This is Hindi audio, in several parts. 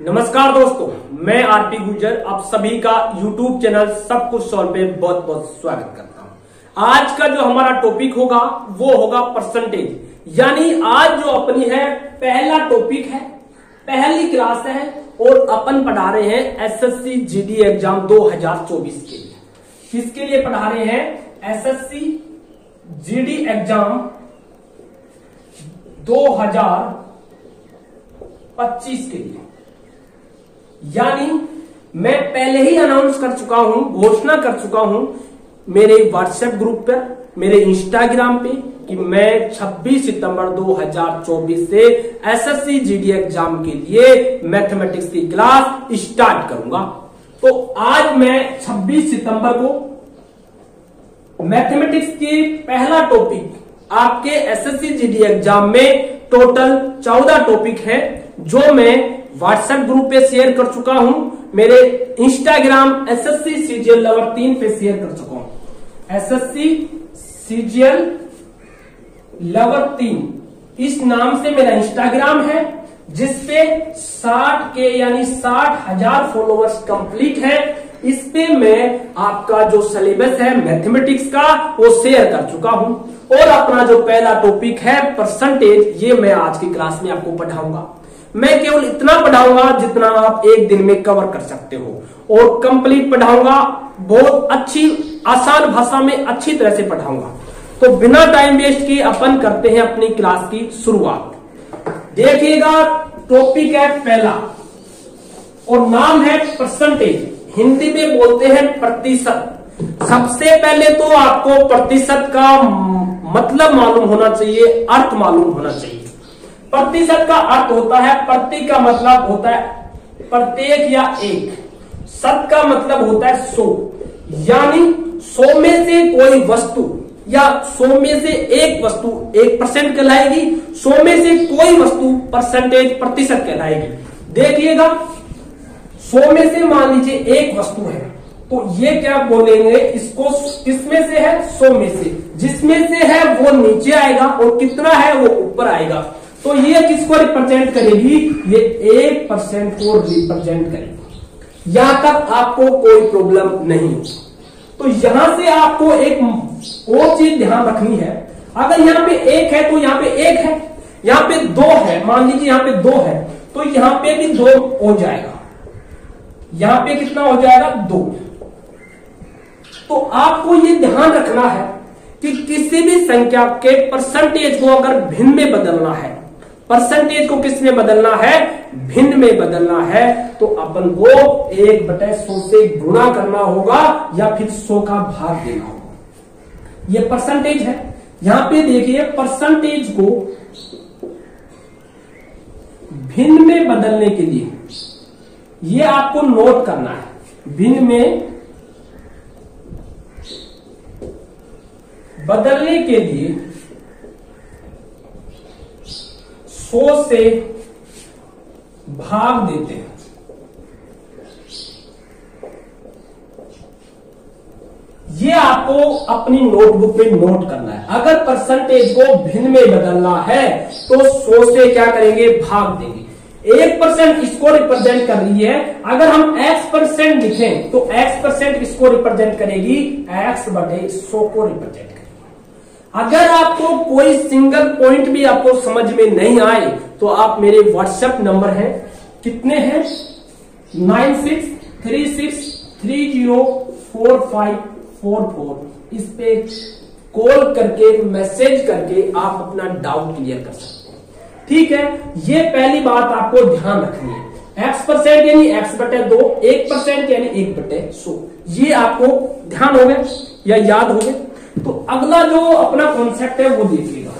नमस्कार दोस्तों, मैं आरपी गुर्जर आप सभी का YouTube चैनल सब कुछ सॉल्व पे बहुत बहुत स्वागत करता हूं। आज का जो हमारा टॉपिक होगा वो होगा परसेंटेज। यानी आज जो अपनी है पहला टॉपिक है, पहली क्लास है और अपन पढ़ा रहे हैं एसएससी जीडी एग्जाम 2024 के लिए। किसके लिए पढ़ा रहे हैं? एसएससी जीडी एग्जाम 2025 के लिए। यानी मैं पहले ही अनाउंस कर चुका हूं, घोषणा कर चुका हूं मेरे व्हाट्सएप ग्रुप पर, मेरे इंस्टाग्राम पे कि मैं 26 सितंबर 2024 से एसएससी जीडी एग्जाम के लिए मैथमेटिक्स की क्लास स्टार्ट करूंगा। तो आज मैं 26 सितंबर को मैथमेटिक्स के पहला टॉपिक, आपके एसएससी जीडी एग्जाम में टोटल 14 टॉपिक है जो मैं व्हाट्सएप ग्रुप पे शेयर कर चुका हूं, मेरे इंस्टाग्राम एसएससी सीजीएल लवर 3 पे शेयर कर चुका हूं। एसएससी सीजीएल लवर 3 इस नाम से मेरा इंस्टाग्राम है, जिसपे 60K यानी 60,000 फॉलोअर्स कंप्लीट है। इस पे मैं आपका जो सिलेबस है मैथमेटिक्स का वो शेयर कर चुका हूं और अपना जो पहला टॉपिक है परसेंटेज, ये मैं आज की क्लास में आपको पढ़ाऊंगा। मैं केवल इतना पढ़ाऊंगा जितना आप एक दिन में कवर कर सकते हो और कंप्लीट पढ़ाऊंगा, बहुत अच्छी आसान भाषा में अच्छी तरह से पढ़ाऊंगा। तो बिना टाइम वेस्ट किए अपन करते हैं अपनी क्लास की शुरुआत। देखिएगा, टॉपिक है पहला और नाम है परसेंटेज। हिंदी में बोलते हैं प्रतिशत। सबसे पहले तो आपको प्रतिशत का मतलब मालूम होना चाहिए, अर्थ मालूम होना चाहिए। प्रतिशत का अर्थ होता है, प्रति का मतलब होता है प्रत्येक या एक, शत का मतलब होता है 100। यानी 100 में से कोई वस्तु या 100 में से एक वस्तु 1% कहलाएगी, 100 में से कोई वस्तु परसेंटेज प्रतिशत कहलाएगी। देखिएगा, 100 में से मान लीजिए एक वस्तु है तो ये क्या बोलेंगे, इसको किसमें से है? 100 में से। जिसमें से है वो नीचे आएगा और कितना है वो ऊपर आएगा। तो ये किसको रिप्रेजेंट करेगी? ये 1% को रिप्रेजेंट करेगी। यहां तक आपको कोई प्रॉब्लम नहीं। तो यहां से आपको एक और चीज ध्यान रखनी है। अगर यहाँ पे 1 है तो यहाँ पे 1 है, यहाँ पे 2 है, मान लीजिए यहाँ पे 2 है तो यहाँ पे भी 2 हो जाएगा। यहाँ पे कितना हो जाएगा? 2। तो आपको ये ध्यान रखना है कि किसी भी संख्या के परसेंटेज को अगर भिन्न में बदलना है, परसेंटेज को किस में बदलना है? भिन्न में बदलना है, तो अपन को 1/100 से गुणा करना होगा या फिर 100 का भाग देना होगा। ये परसेंटेज है। यहां पे देखिए, परसेंटेज को भिन्न में बदलने के लिए ये आपको नोट करना है। भिन्न में बदलने के लिए 100 से भाग देते हैं। ये आपको अपनी नोटबुक में नोट करना है। अगर परसेंटेज को भिन्न में बदलना है तो 100 से क्या करेंगे? भाग देंगे। 1% इसको रिप्रेजेंट कर रही है। अगर हम x% लिखें तो x% इसको रिप्रेजेंट करेगी, x/100 को रिप्रेजेंट करेगी। अगर आपको कोई सिंगल पॉइंट भी आपको समझ में नहीं आए तो आप मेरे व्हाट्सएप नंबर हैं, कितने हैं? 9636304544। इस पे कॉल करके मैसेज करके आप अपना डाउट क्लियर कर सकते हैं। ठीक है, ये पहली बात आपको ध्यान रखनी है। x% यानी x/2, 1% यानी 1/100। ये आपको ध्यान हो गया या याद हो गया? तो अगला जो अपना कॉन्सेप्ट है वो देखिएगा।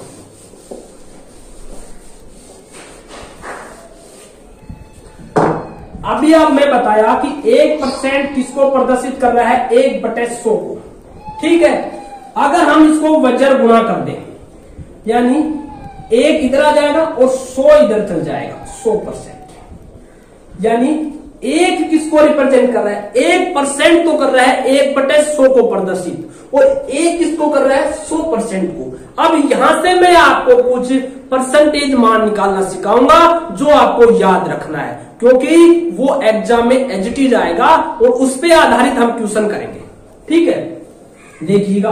अभी अब मैं बताया कि 1% किसको प्रदर्शित कर रहा है? 1/100 को। ठीक है, अगर हम इसको वज्र गुणा कर दें, यानी 1 इधर आ जाएगा और 100 इधर चल जाएगा, 100%। यानी एक किसको रिप्रेजेंट कर रहा है? 1% तो कर रहा है 1/100 को प्रदर्शित, और एक किसको कर रहा है? 100% को। अब यहां से मैं आपको कुछ परसेंटेज मान निकालना सिखाऊंगा जो आपको याद रखना है, क्योंकि वो एग्जाम में एजइट आएगा और उस पर आधारित हम क्वेश्चन करेंगे। ठीक है, देखिएगा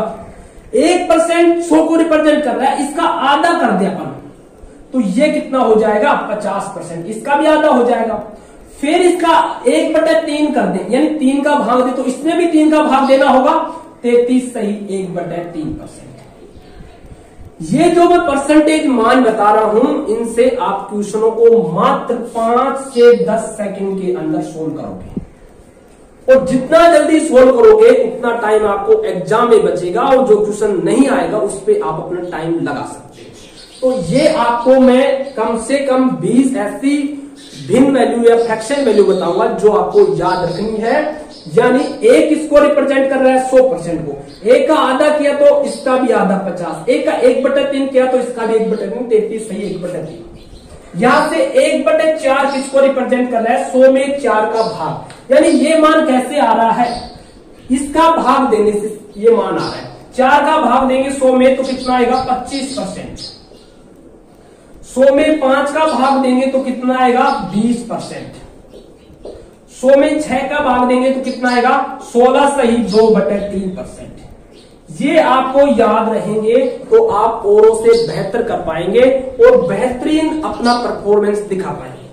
1% 100 को रिप्रेजेंट कर रहा है, इसका आधा कर दिया अपन, तो ये कितना हो जाएगा? 50%। इसका भी आधा हो जाएगा। फिर इसका 1/3 कर दे, यानी 3 का भाग दे, तो इसमें भी 3 का भाग देना होगा। 33 सही 1/3%। ये जो मैं परसेंटेज मान बता रहा हूं, इनसे आप क्वेश्चनों को मात्र 5 से 10 सेकंड के अंदर सोल्व करोगे, और जितना जल्दी सोल्व करोगे उतना टाइम आपको एग्जाम में बचेगा, और जो क्वेश्चन नहीं आएगा उस पर आप अपना टाइम लगा सकते हैं। तो ये आपको मैं कम से कम 20 ऐसी भिन्न वैल्यू या फ्रैक्शन वैल्यू बताऊंगा जो आपको याद रखनी है। यानी एक इसको रिप्रेजेंट कर रहा है 100% को, एक का आधा किया तो इसका भी आधा 50, एक का 1/3 किया तो इसका भी 1/3, 33 सही 1/3। यहां से 1/4 किसको रिप्रेजेंट कर रहा है? 100 में 4 का भाग, यानी ये मान कैसे आ रहा है? इसका भाग देने से ये मान आ रहा है। 4 का भाग देंगे 100 में तो कितना आएगा? 25%। 100 में 5 का भाग देंगे तो कितना आएगा? 20%। 100 में 6 का भाग देंगे तो कितना आएगा? 16 सही 2/3%। ये आपको याद रहेंगे तो आप औरों से बेहतर कर पाएंगे और बेहतरीन अपना परफॉर्मेंस दिखा पाएंगे।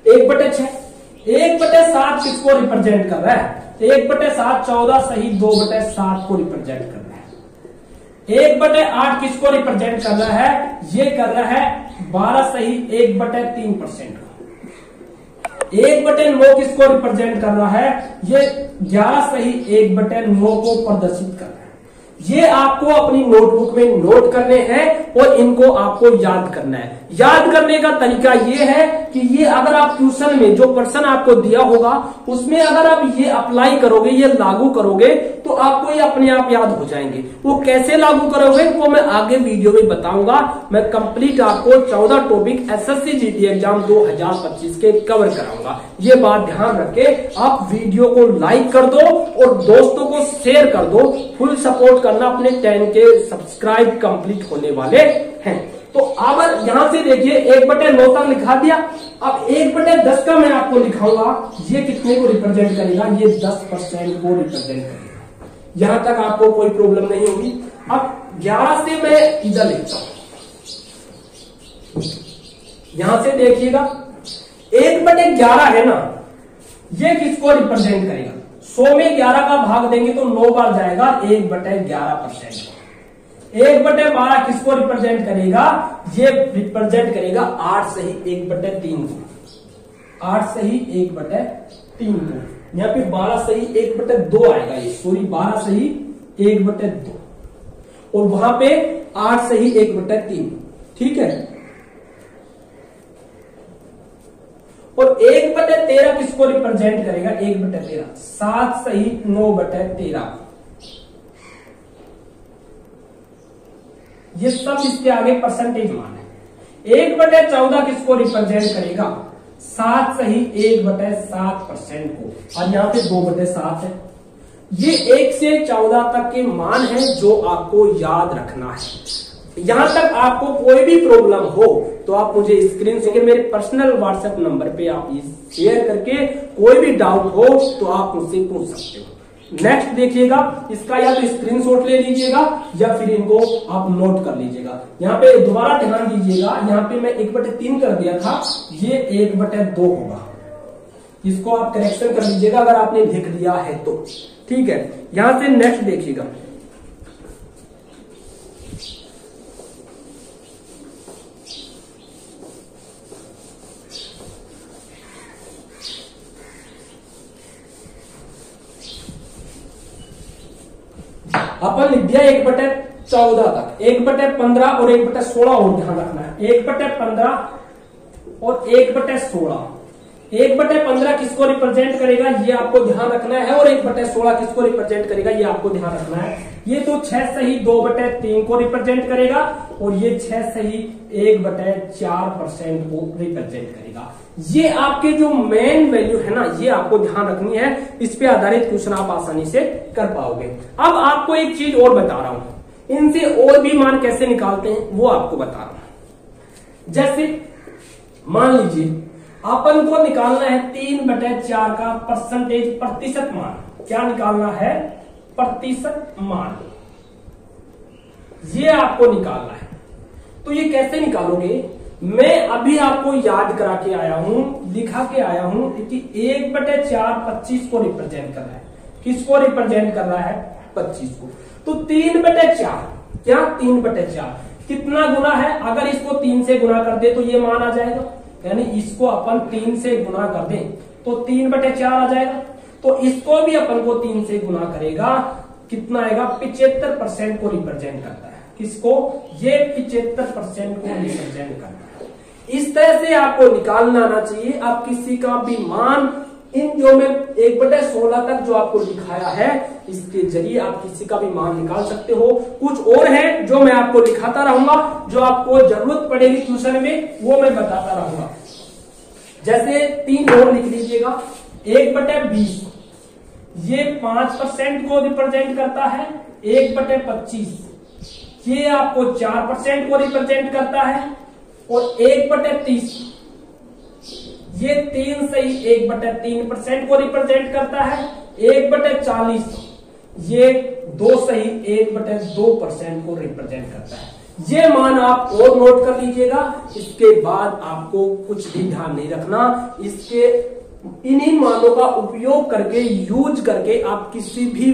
1/6, 1/7 किसको रिप्रेजेंट कर रहा है? 1/7 14 सही 2/7 को रिप्रेजेंट कर रहा है। 1/8 किसको रिप्रेजेंट कर रहा है? ये कर रहा है 12 सही 1/3%। 1/9 किसको रिप्रेजेंट कर रहा है? ये 11 सही 1/9 को प्रदर्शित कर रहा है। ये आपको अपनी नोटबुक में नोट करने हैं और इनको आपको याद करना है। याद करने का तरीका ये है कि ये अगर आप ट्यूशन में जो पर्सन आपको दिया होगा उसमें अगर आप ये अप्लाई करोगे, ये लागू करोगे, तो आपको ये अपने आप याद हो जाएंगे। वो कैसे लागू करोगे वो मैं आगे वीडियो में बताऊंगा। मैं कंप्लीट आपको 14 टॉपिक एसएससी जीडी एग्जाम 2025 के कवर कराऊंगा। ये बात ध्यान रखे। आप वीडियो को लाइक कर दो और दोस्तों को शेयर कर दो। फुल सपोर्ट करना, अपने 10 के सब्सक्राइब कंप्लीट होने वाले हैं। तो अब यहां से देखिए 1/9 तक लिखा दिया। अब 1/10 का मैं आपको लिखाऊंगा। ये कितने को रिप्रेजेंट करेगा? ये 10% को रिप्रेजेंट करेगा। यहां तक आपको कोई प्रॉब्लम नहीं होगी। अब 11 से मैं इधर लिखता हूं। यहां से देखिएगा 1/11 है ना, ये किसको रिप्रेजेंट करेगा? 100 में 11 का भाग देंगे तो 9 बार जाएगा 1/11%। 1/12 किसको रिप्रेजेंट करेगा? ये रिप्रेजेंट करेगा 8 सही 1/3 को। 8 सही 1/3 को। यहाँ पे 12 सही 1/2 आएगा, ये सॉरी 12 सही 1/2 और वहां पे 8 सही 1/3। ठीक है। और 1/13 किसको रिप्रेजेंट करेगा? 1/13 7 सही 9/13। ये सब इसके आगे परसेंटेज मान है। 1/14 किसको रिप्रेजेंट करेगा? 7 सही 1/7% को, और यहां पे 2/7 है। ये 1 से 14 तक के मान है जो आपको याद रखना है। यहां तक आपको कोई भी प्रॉब्लम हो तो आप मुझे स्क्रीन से मेरे पर्सनल व्हाट्सएप नंबर पे आप शेयर करके कोई भी डाउट हो तो आप मुझसे पूछ सकते हो। नेक्स्ट देखिएगा, इसका या तो स्क्रीनशॉट ले लीजिएगा या फिर इनको आप नोट कर लीजिएगा। यहाँ पे दोबारा ध्यान दीजिएगा, यहाँ पे मैं 1/3 कर दिया था, ये 1/2 होगा। इसको आप करेक्शन कर लीजिएगा अगर आपने लिख दिया है तो। ठीक है, यहां से नेक्स्ट देखिएगा। अपन लिख दिया 1/14 तक, 1/15 और 1/16 और ध्यान रखना है। 1/15 और 1/16। 1/15 किसको रिप्रेजेंट करेगा ये आपको ध्यान रखना है, और 1/16 किसको रिप्रेजेंट करेगा ये आपको ध्यान रखना है। ये तो 6 सही 2/3 को रिप्रेजेंट करेगा और ये 6 सही 1/4% को रिप्रेजेंट करेगा। ये आपके जो मेन वैल्यू है ना, ये आपको ध्यान रखनी है। इस पे आधारित क्वेश्चन आप आसानी से कर पाओगे। अब आपको एक चीज और बता रहा हूं, इनसे और भी मान कैसे निकालते हैं वो आपको बता रहा हूं। जैसे मान लीजिए अपन को निकालना है 3/4 का परसेंटेज, प्रतिशत मान। क्या निकालना है? प्रतिशत मान। ये आपको निकालना है। तो ये कैसे निकालोगे? मैं अभी आपको याद करा के आया हूं, लिखा के आया हूं कि 1/4 25 को रिप्रेजेंट कर रहा है। किसको रिप्रेजेंट कर रहा है? 25 को। तो 3/4 क्या? 3/4 कितना गुना है? अगर इसको 3 से गुना कर दे तो ये मान आ जाएगा, यानी इसको अपन 3 से गुना कर दें तो 3/4 आ जाएगा। तो इसको भी अपन को 3 से गुना करेगा, कितना आएगा? 75% को रिप्रेजेंट करता है। किसको? ये 75% को रिप्रेजेंट करता है। इस तरह से आपको निकालना आना चाहिए। आप किसी का भी मान, इन जो मैं 1/16 तक जो आपको लिखाया है, इसके जरिए आप किसी का भी मान निकाल सकते हो। कुछ और है जो मैं आपको लिखाता रहूंगा, जो आपको जरूरत पड़ेगी ट्यूशन में, वो मैं बताता रहूंगा। जैसे 3 और लिख लीजिएगा। 1/20 ये 5% को रिप्रेजेंट करता है। 1/25 ये आपको 4% को रिप्रेजेंट करता है। और 1/30 ये 3 सही 1/3% को रिप्रेजेंट करता है। 1/40 ये 2 सही 1/2% को रिप्रेजेंट करता है। ये मान आप और नोट कर लीजिएगा। इसके बाद आपको कुछ भी ध्यान नहीं रखना। इसके इन्हीं मानों का उपयोग करके, यूज करके आप किसी भी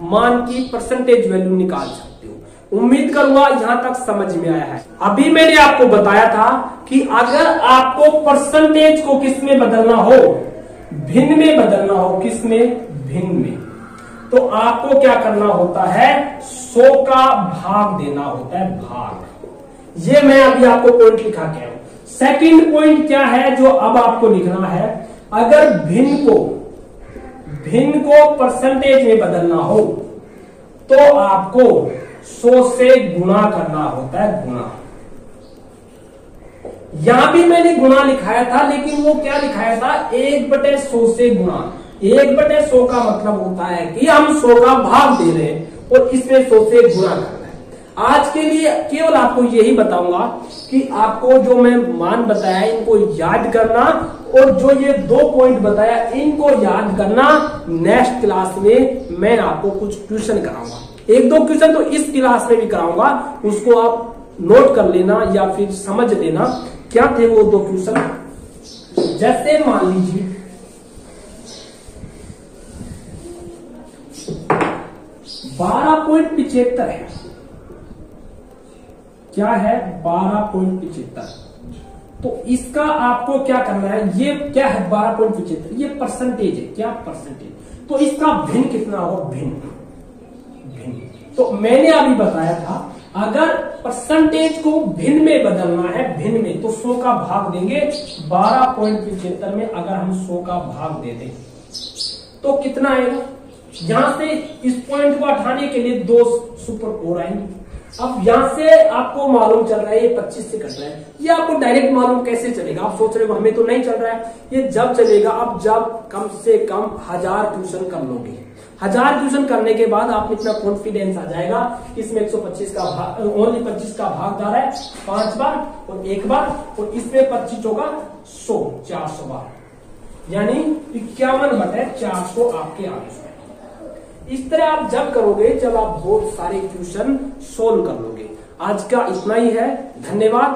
मान की परसेंटेज वैल्यू निकाल सकते हो। उम्मीद करूंगा यहां तक समझ में आया है। अभी मैंने आपको बताया था कि अगर आपको परसेंटेज को किस में बदलना हो? भिन्न में बदलना हो। किस में? भिन्न में। तो आपको क्या करना होता है? 100 का भाग देना होता है, भाग। ये मैं अभी आपको पॉइंट लिखा के आया हूं। सेकंड पॉइंट क्या है जो अब आपको लिखना है? अगर भिन्न को परसेंटेज में बदलना हो तो आपको 100 से गुणा करना होता है, गुणा। यहां भी मैंने गुणा लिखाया था, लेकिन वो क्या लिखाया था? 1/100 से गुणा। 1/100 का मतलब होता है कि हम 100 का भाग दे रहे हैं और इसमें 100 से गुणा कर रहे हैं। आज के लिए केवल आपको यही बताऊंगा कि आपको जो मैं मान बताया इनको याद करना, और जो ये 2 पॉइंट बताया इनको याद करना। नेक्स्ट क्लास में मैं आपको कुछ ट्यूशन कराऊंगा, 1-2 क्वेश्चन तो इस क्लास में भी कराऊंगा, उसको आप नोट कर लेना या फिर समझ लेना क्या थे वो 2 क्वेश्चन। जैसे मान लीजिए 12.75 है। क्या है? 12.75। तो इसका आपको क्या करना है? ये क्या है? 12.75 ये परसेंटेज है। क्या? परसेंटेज। तो इसका भिन्न कितना हो? भिन्न। तो मैंने अभी बताया था अगर परसेंटेज को भिन्न में बदलना है, भिन्न में, तो 100 का भाग देंगे 12.75 में। अगर हम 100 का भाग दे दें तो कितना आएगा? यहां से इस पॉइंट को हटाने के लिए 2 सुपर और आएंगे। अब यहां से आपको मालूम चल रहा है ये 25 से कट रहा है। ये आपको डायरेक्ट मालूम कैसे चलेगा? आप सोच रहे हो हमें तो नहीं चल रहा है। ये जब चलेगा, अब जब कम से कम 1000 ट्यूशन कर लोगे। 1000 ट्यूशन करने के बाद आप इतना कॉन्फिडेंस आ जाएगा कि इसमें 125 का भाग, ओनली 25 का भागदार है 5 बार और 1 बार, और इसमें 25 होगा 100, 400 बार, यानी 51/400 आपके आगे। इस तरह आप जब करोगे, जब आप बहुत सारे क्वेश्चन सोल्व कर लोगे। आज का इतना ही है। धन्यवाद।